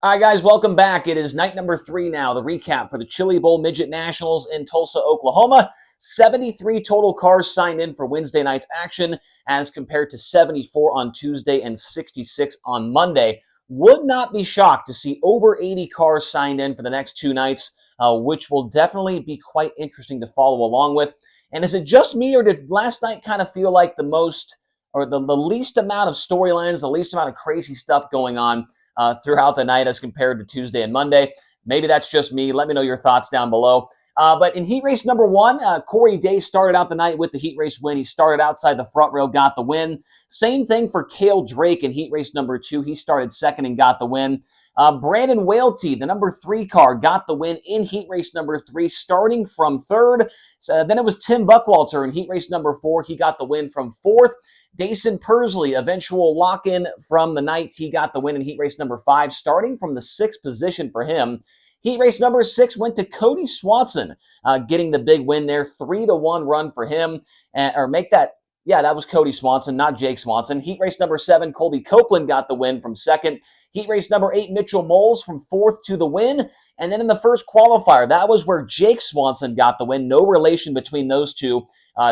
All right, guys, welcome back. It is night number 3 now. The recap for the Chili Bowl Midget Nationals in Tulsa, Oklahoma. 73 total cars signed in for Wednesday night's action as compared to 74 on Tuesday and 66 on Monday. Would not be shocked to see over 80 cars signed in for the next 2 nights, which will definitely be quite interesting to follow along with. And is it just me, or did last night kind of feel like the most, or the least amount of storylines, the least amount of crazy stuff going on throughout the night as compared to Tuesday and Monday? Maybe that's just me. Let me know your thoughts down below. But in heat race number 1, Corey Day started out the night with the heat race win. He started outside the front rail, got the win. Same thing for Cale Drake in heat race number 2. He started second and got the win. Brandon Whalety, the number 3 car, got the win in heat race number 3, starting from third. So then it was Tim Buckwalter in heat race number 4. He got the win from fourth. Dason Pursley, eventual lock-in from the night. He got the win in heat race number 5, starting from the 6th position for him. Heat race number 6 went to Cody Swanson, getting the big win there. 3-1 run for him. That was Cody Swanson, not Jake Swanson. Heat race number 7, Colby Copeland got the win from second. Heat race number 8, Mitchell Moles from 4th to the win. And then in the first qualifier, that was where Jake Swanson got the win. No relation between those two,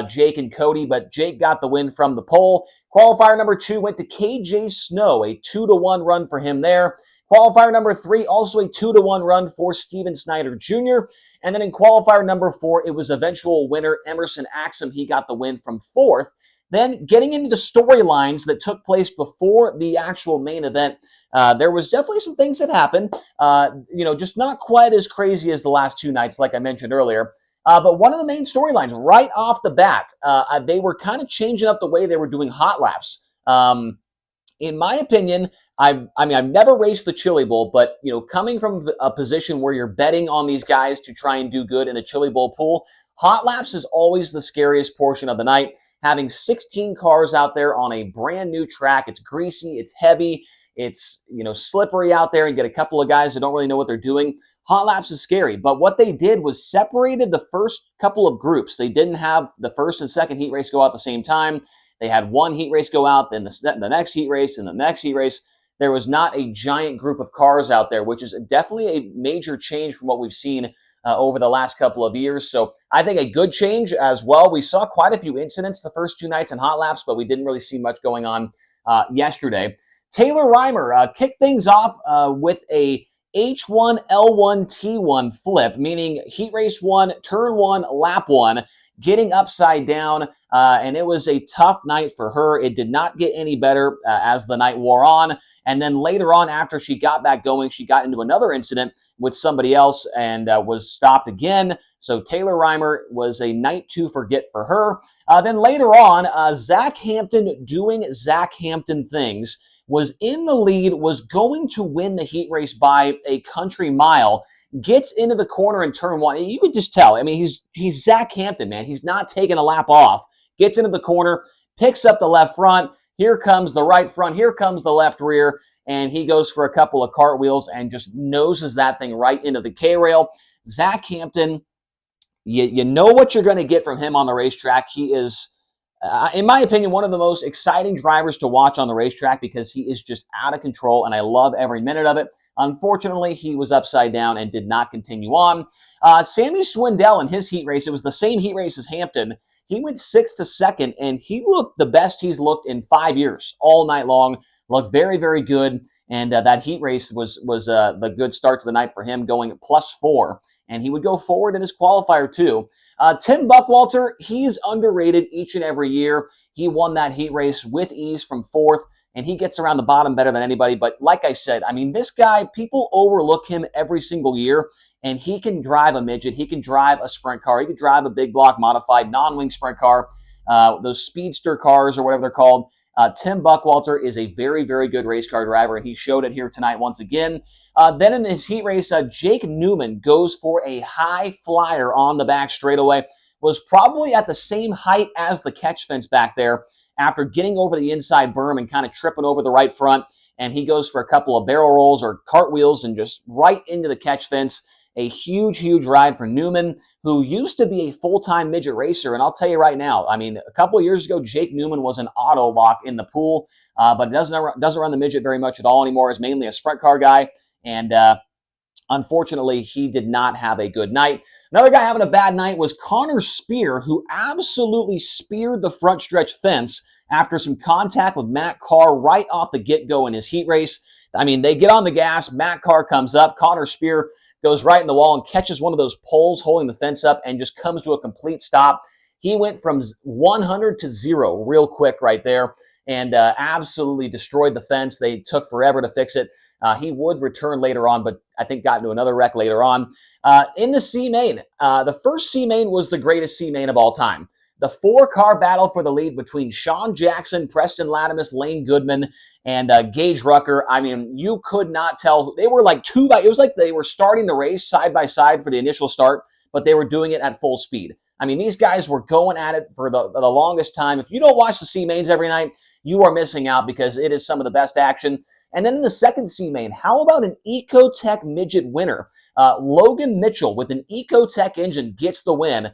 Jake and Cody, but Jake got the win from the pole. Qualifier number 2 went to KJ Snow, a 2-1 run for him there. Qualifier number 3, also a 2-1 run for Steven Snyder Jr. And then in qualifier number 4, it was eventual winner Emerson Axsom. He got the win from 4th. Then getting into the storylines that took place before the actual main event, there was definitely some things that happened. Just not quite as crazy as the last 2 nights, like I mentioned earlier. But one of the main storylines right off the bat, they were kind of changing up the way they were doing hot laps. In my opinion, I've never raced the Chili Bowl, but coming from a position where you're betting on these guys to try and do good in the Chili Bowl pool, hot laps is always the scariest portion of the night. Having 16 cars out there on a brand new track, it's greasy, it's heavy, it's slippery out there, and get a couple of guys that don't really know what they're doing. Hot laps is scary, but what they did was separated the first couple of groups. They didn't have the first and second heat race go out at the same time. They had one heat race go out, then the next heat race, and the next heat race. There was not a giant group of cars out there, which is definitely a major change from what we've seen over the last couple of years. So I think a good change as well. We saw quite a few incidents the first 2 nights in hot laps, but we didn't really see much going on yesterday. Taylor Reimer kicked things off with a H1, L1, T1 flip, meaning heat race 1, turn 1, lap 1, getting upside down, and it was a tough night for her. It did not get any better as the night wore on, and then later on, after she got back going, she got into another incident with somebody else and was stopped again. So Taylor Reimer was a night to forget for her. Then later on, Zach Hampton doing Zach Hampton things, was in the lead, was going to win the heat race by a country mile, gets into the corner in turn 1. You could just tell. I mean, he's Zach Hampton, man. He's not taking a lap off. Gets into the corner, picks up the left front. Here comes the right front. Here comes the left rear. And he goes for a couple of cartwheels and just noses that thing right into the K-rail. Zach Hampton, you know what you're going to get from him on the racetrack. He is, in my opinion, one of the most exciting drivers to watch on the racetrack because he is just out of control, and I love every minute of it. Unfortunately, he was upside down and did not continue on. Sammy Swindell in his heat race, it was the same heat race as Hampton. He went 6th to 2nd, and he looked the best he's looked in 5 years, all night long. Looked very, very good, and that heat race was the good start to the night for him, going +4. And he would go forward in his qualifier too. Tim Buckwalter, he's underrated each and every year. He won that heat race with ease from 4th, and he gets around the bottom better than anybody. But like I said, I mean, this guy, people overlook him every single year, and he can drive a midget. He can drive a sprint car. He can drive a big block modified non-wing sprint car, those speedster cars or whatever they're called. Tim Buckwalter is a very, very good race car driver, and he showed it here tonight once again. Then in his heat race, Jake Newman goes for a high flyer on the back straightaway. Was probably at the same height as the catch fence back there after getting over the inside berm and kind of tripping over the right front. And he goes for a couple of barrel rolls or cartwheels and just right into the catch fence. A huge, huge ride for Newman, who used to be a full-time midget racer. And I'll tell you right now, I mean, a couple of years ago, Jake Newman was an auto lock in the pool, but doesn't run the midget very much at all anymore. Is mainly a sprint car guy. And unfortunately, he did not have a good night. Another guy having a bad night was Connor Spear, who absolutely speared the front stretch fence after some contact with Matt Carr right off the get-go in his heat race. I mean, they get on the gas, Matt Carr comes up, Connor Spear goes right in the wall and catches one of those poles holding the fence up and just comes to a complete stop. He went from 100 to 0 real quick right there and absolutely destroyed the fence. They took forever to fix it. He would return later on, but I think got into another wreck later on. In the C-Main, the first C-Main was the greatest C-Main of all time. The 4-car battle for the lead between Sean Jackson, Preston Latimus, Lane Goodman, and Gage Rucker. I mean, you could not tell. They were like it was like they were starting the race side by side for the initial start, but they were doing it at full speed. I mean, these guys were going at it for the longest time. If you don't watch the C-Mains every night, you are missing out because it is some of the best action. And then in the second C-Main, how about an Ecotech midget winner? Logan Mitchell with an Ecotech engine gets the win,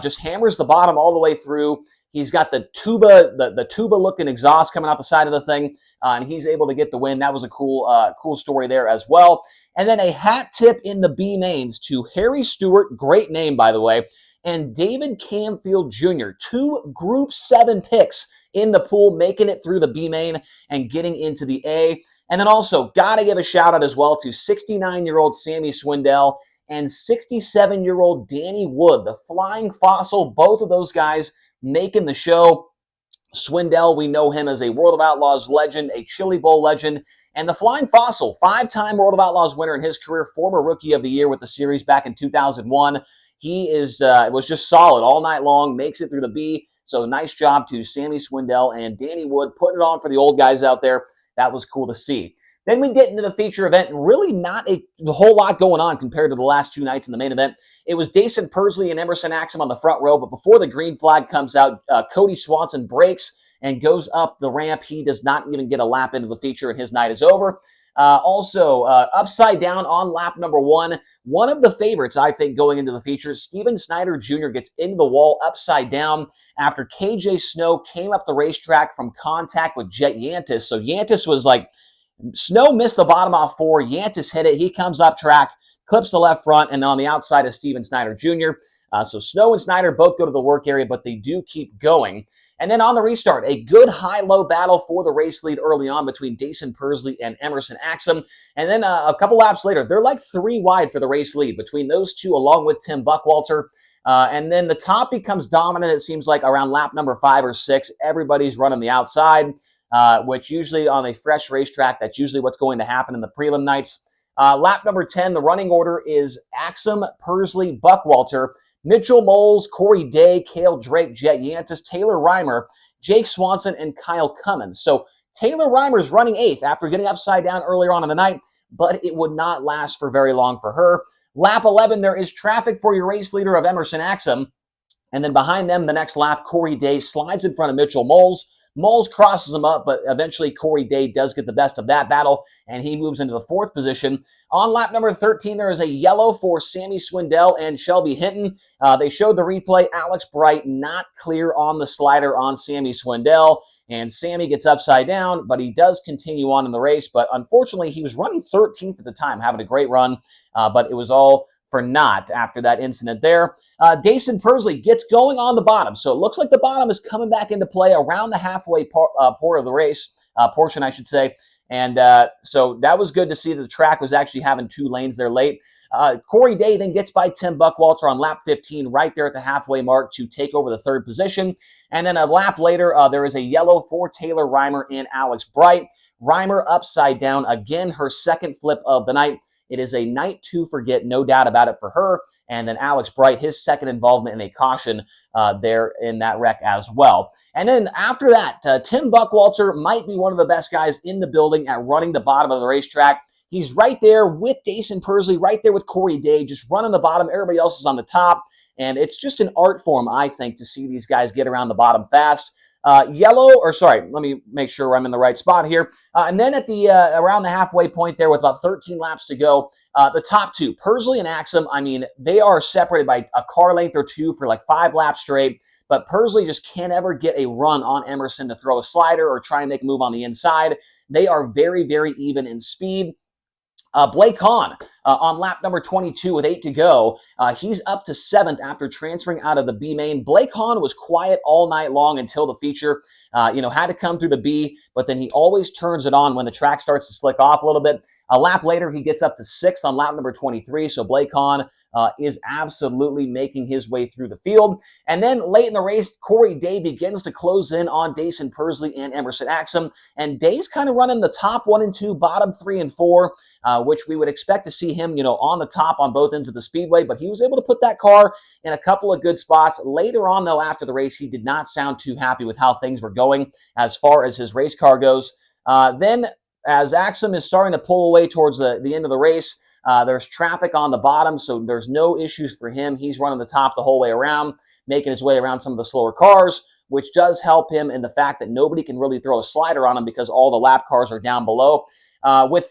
just hammers the bottom all the way through. He's got the tuba-looking exhaust coming out the side of the thing, and he's able to get the win. That was a cool story there as well. And then a hat tip in the B-Mains to Harry Stewart, great name, by the way, and David Camfield Jr., 2 Group 7 picks in the pool, making it through the B-Main and getting into the A. And then also, got to give a shout-out as well to 69-year-old Sammy Swindell and 67-year-old Danny Wood, the Flying Fossil, both of those guys making the show. Swindell, we know him as a World of Outlaws legend, a Chili Bowl legend, and the Flying Fossil, 5-time World of Outlaws winner in his career, former Rookie of the Year with the series back in 2001. He was just solid all night long, makes it through the B. So nice job to Sammy Swindell and Danny Wood putting it on for the old guys out there. That was cool to see. Then we get into the feature event, and really not a whole lot going on compared to the last 2 nights in the main event. It was Dason Pursley and Emerson Axsom on the front row, but before the green flag comes out, Cody Swanson breaks and goes up the ramp. He does not even get a lap into the feature, and his night is over. Also, upside down on lap number 1, one of the favorites, I think, going into the feature, Steven Snyder Jr. gets into the wall upside down after KJ Snow came up the racetrack from contact with Jet Yantis. So Yantis was like, Snow missed the bottom off 4. Yantis hit it. He comes up track, clips the left front, and on the outside is Steven Snyder Jr. So Snow and Snyder both go to the work area, but they do keep going. And then on the restart, a good high-low battle for the race lead early on between Dason Pursley and Emerson Axsom. And then a couple laps later, they're like 3 wide for the race lead between those two along with Tim Buckwalter. And then the top becomes dominant, it seems like, around lap number 5 or 6. Everybody's running the outside, which usually on a fresh racetrack, that's usually what's going to happen in the prelim nights. Lap number 10, the running order is Axsom, Pursley, Buckwalter, Mitchell Moles, Corey Day, Cale Drake, Jet Yantis, Taylor Reimer, Jake Swanson, and Kyle Cummins. So Taylor Reimer's running 8th after getting upside down earlier on in the night, but it would not last for very long for her. Lap 11, there is traffic for your race leader of Emerson Axsom. And then behind them, the next lap, Corey Day slides in front of Mitchell Moles. Moles crosses him up, but eventually Corey Day does get the best of that battle, and he moves into the 4th position. On lap number 13, there is a yellow for Sammy Swindell and Shelby Hinton. They showed the replay. Alex Bright not clear on the slider on Sammy Swindell, and Sammy gets upside down, but he does continue on in the race. But unfortunately, he was running 13th at the time, having a great run, but it was all for naught after that incident there. Dason Pursley gets going on the bottom. So it looks like the bottom is coming back into play around the halfway part of the race, portion, I should say. And so that was good to see that the track was actually having 2 lanes there late. Corey Day then gets by Tim Buckwalter on lap 15, right there at the halfway mark to take over the 3rd position. And then a lap later, there is a yellow for Taylor Reimer and Alex Bright. Reimer upside down, again, her 2nd flip of the night. It is a night to forget, no doubt about it for her. And then Alex Bright, his 2nd involvement in a caution there in that wreck as well. And then after that, Tim Buckwalter might be one of the best guys in the building at running the bottom of the racetrack. He's right there with Dason Pursley, right there with Corey Day, just running the bottom. Everybody else is on the top. And it's just an art form, I think, to see these guys get around the bottom fast. Let me make sure I'm in the right spot here. And then at the around the halfway point there with about 13 laps to go, the top 2, Pursley and Axsom, I mean, they are separated by a car length or 2 for like 5 laps straight, but Pursley just can't ever get a run on Emerson to throw a slider or try and make a move on the inside. They are very, very even in speed. Blake Hahn on lap number 22 with 8 to go. He's up to 7th after transferring out of the B main. Blake Hahn was quiet all night long until the feature. Had to come through the B, but then he always turns it on when the track starts to slick off a little bit. A lap later, he gets up to 6th on lap number 23. So Blake Hahn is absolutely making his way through the field. And then late in the race, Corey Day begins to close in on Dason Pursley and Emerson Axsom. And Day's kind of running the top 1 and 2, bottom 3 and 4. Which we would expect to see him, on the top on both ends of the speedway, but he was able to put that car in a couple of good spots. Later on, though, after the race, he did not sound too happy with how things were going as far as his race car goes. Then, as Axsom is starting to pull away towards the end of the race, there's traffic on the bottom, so there's no issues for him. He's running the top the whole way around, making his way around some of the slower cars, which does help him in the fact that nobody can really throw a slider on him because all the lap cars are down below. With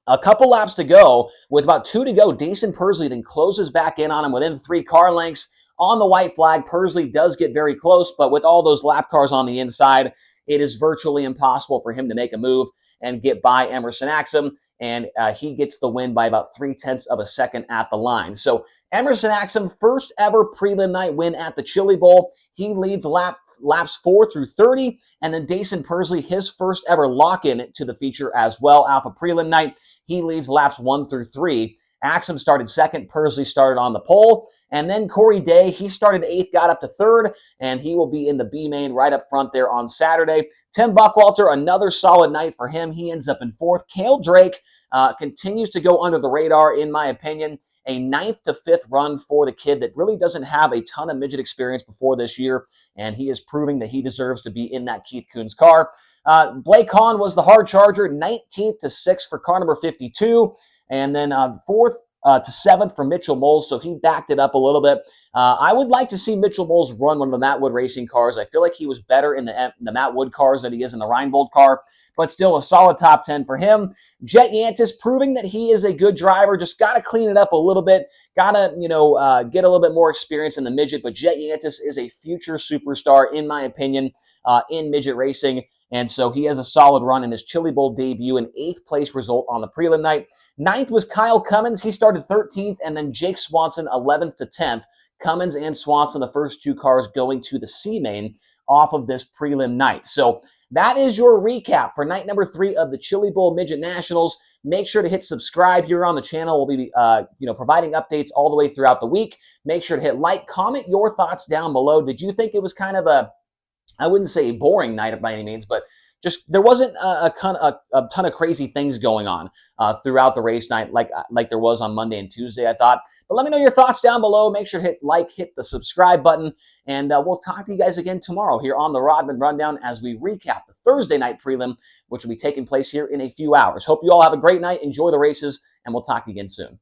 a couple laps to go, with about 2 to go, Dason Pursley then closes back in on him within 3 car lengths. On the white flag, Pursley does get very close, but with all those lap cars on the inside, it is virtually impossible for him to make a move and get by Emerson Axsom, and he gets the win by about 0.3 of a second at the line. So Emerson Axsom, first ever prelim night win at the Chili Bowl. He leads laps 4 through 30, and then Dason Pursley, his first ever lock-in to the feature as well, Alpha Prelim night. He leads laps 1 through 3. Axsom started 2nd, Pursley started on the pole, and then Corey Day, he started 8th, got up to 3rd, and he will be in the B main right up front there on Saturday. Tim Buckwalter, another solid night for him. He ends up in 4th. Cale Drake continues to go under the radar, in my opinion. A 9th to 5th run for the kid that really doesn't have a ton of midget experience before this year, and he is proving that he deserves to be in that Keith Kunz car. Blake Hahn was the hard charger, 19th to 6th for car number 52, and then 4th to 7th for Mitchell Moles, so he backed it up a little bit. I would like to see Mitchell Moles run one of the Matt Wood racing cars. I feel like he was better in the Matt Wood cars than he is in the Reinbold car, but still a solid top 10 for him. Jet Yantis proving that he is a good driver, just got to clean it up a little bit, got to, get a little bit more experience in the midget, but Jet Yantis is a future superstar, in my opinion, in midget racing. And so he has a solid run in his Chili Bowl debut, an 8th place result on the prelim night. 9th was Kyle Cummins. He started 13th, and then Jake Swanson 11th to 10th. Cummins and Swanson, the first 2 cars going to the C main off of this prelim night. So that is your recap for night number 3 of the Chili Bowl Midget Nationals. Make sure to hit subscribe here on the channel. We'll be providing updates all the way throughout the week. Make sure to hit like, comment your thoughts down below. Did you think it was kind of I wouldn't say a boring night by any means, but just there wasn't a ton of crazy things going on throughout the race night like there was on Monday and Tuesday, I thought. But let me know your thoughts down below. Make sure to hit like, hit the subscribe button, and we'll talk to you guys again tomorrow here on the Rodman Rundown as we recap the Thursday night prelim, which will be taking place here in a few hours. Hope you all have a great night. Enjoy the races, and we'll talk to you again soon.